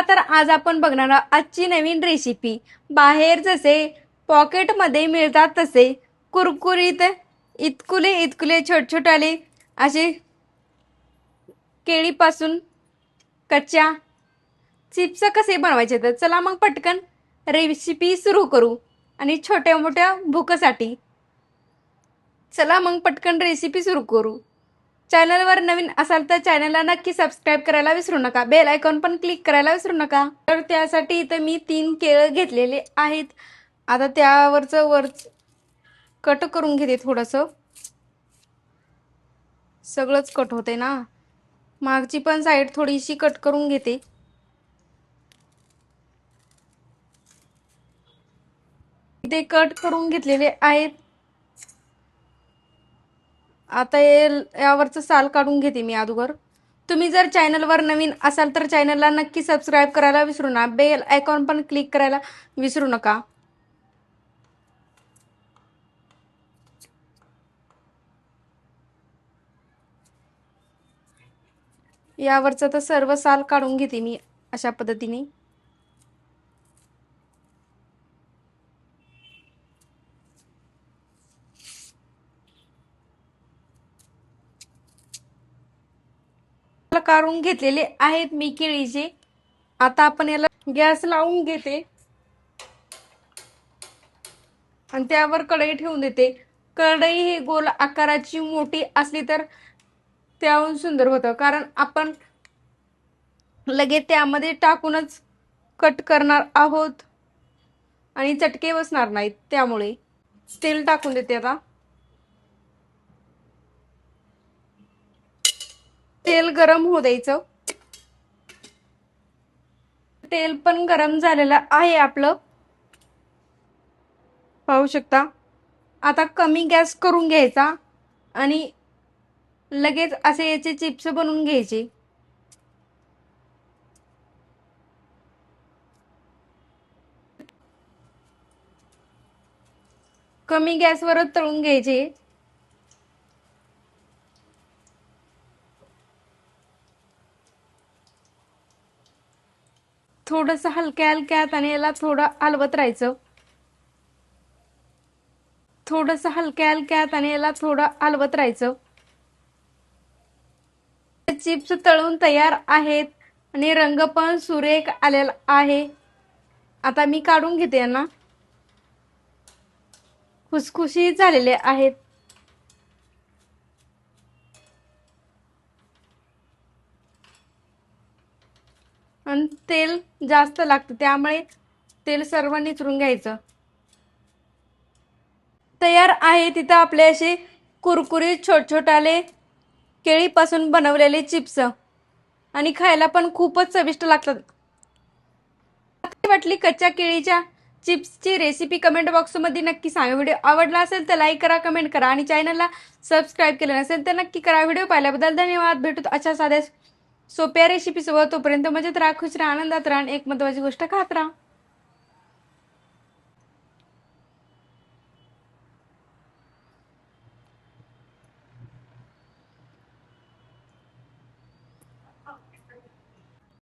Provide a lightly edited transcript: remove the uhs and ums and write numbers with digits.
तर आज आपण बघणार आहोत आजची नवीन रेसिपी। बाहेर जसे पॉकेटमध्ये मिळतात तसे कुरकुरीत इतकुले इतकुले छोटे असे केळीपासून कच्च्या चिप्स कसे बनवायचे, तर चला मग पटकन रेसिपी सुरू करू। आणि छोट्या मोठ्या भूकसाठी चला मग पटकन रेसिपी सुरू करू। चॅनलवर नवीन असाल तर चॅनलला नक्की सबस्क्राइब करायला विसरू नका, बेल आयकॉन पण क्लिक करायला विसरू नका। तर त्यासाठी इथं मी 3 केळ घेतलेले आहेत। आता त्यावरचं वर कट करून घेते, थोडंसं सगळंच कट होते ना, मागची पण साईड थोडीशी कट करून घेते। ते कट करून घेतलेले आहेत। आता यावरचं साल काढून घेते मी अगोदर। तुम्ही जर चॅनलवर नवीन असाल तर चॅनलला नक्की सबस्क्राइब करायला विसरू नका, बेल आयकॉन पण क्लिक करायला विसरू नका। यावरचं तर सर्व साल काढून घेते मी अशा पद्धतीने। काढून घेतलेले आहेत मी केळीचे। आता आपण याला गॅस लावून घेते आणि त्यावर कढई ठेवून देते। कढई ही गोल आकाराची मोठी असली तर त्याहून सुंदर होतं, कारण आपण लगेच त्यामध्ये टाकूनच कट करणार आहोत आणि चटके बसणार नाहीत। त्यामुळे तेल टाकून देते। आता तेल गरम होऊ द्यायचं। तेल पण गरम झालेलं आहे आपलं, पाहू शकता। आता कमी गॅस करून घ्यायचा आणि लगेच असे याचे चिप्स बनवून घ्यायचे। कमी गॅसवरच तळून घ्यायचे। थोडंसं हलक्या हलक्यात आणि याला थोडं हलवत राहायचं। थोडंसं हलक्या हलक्यात आणि याला थोडं हलवत राहायचं। चिप्स तळून तयार आहेत आणि रंग पण सुरेख आलेला आहे। आता मी काढून घेते यांना, खुसखुशीत झालेले आहेत। आणि तेल जास्त लागतं त्यामुळे तेल सर्व निचरून घ्यायचं। तयार आहे तिथं आपले असे कुरकुरीत छोटे केळीपासून बनवलेले चिप्स, आणि खायला पण खूपच चविष्ट लागतात। वाटली कच्च्या केळीच्या चिप्सची रेसिपी कमेंट बॉक्समध्ये नक्की सांगा। व्हिडिओ आवडला असेल तर लाईक करा, कमेंट करा आणि चॅनलला सबस्क्राइब केलं नसेल तर नक्की करा। व्हिडिओ पाहिल्याबद्दल धन्यवाद। भेटूत अशा साध्या सोप्या रेसिपी सोबत, तोपर्यंत मजेत राहा, खुश राहा, आनंदात राहा, एक महत्त्वाची गोष्ट खात राहा।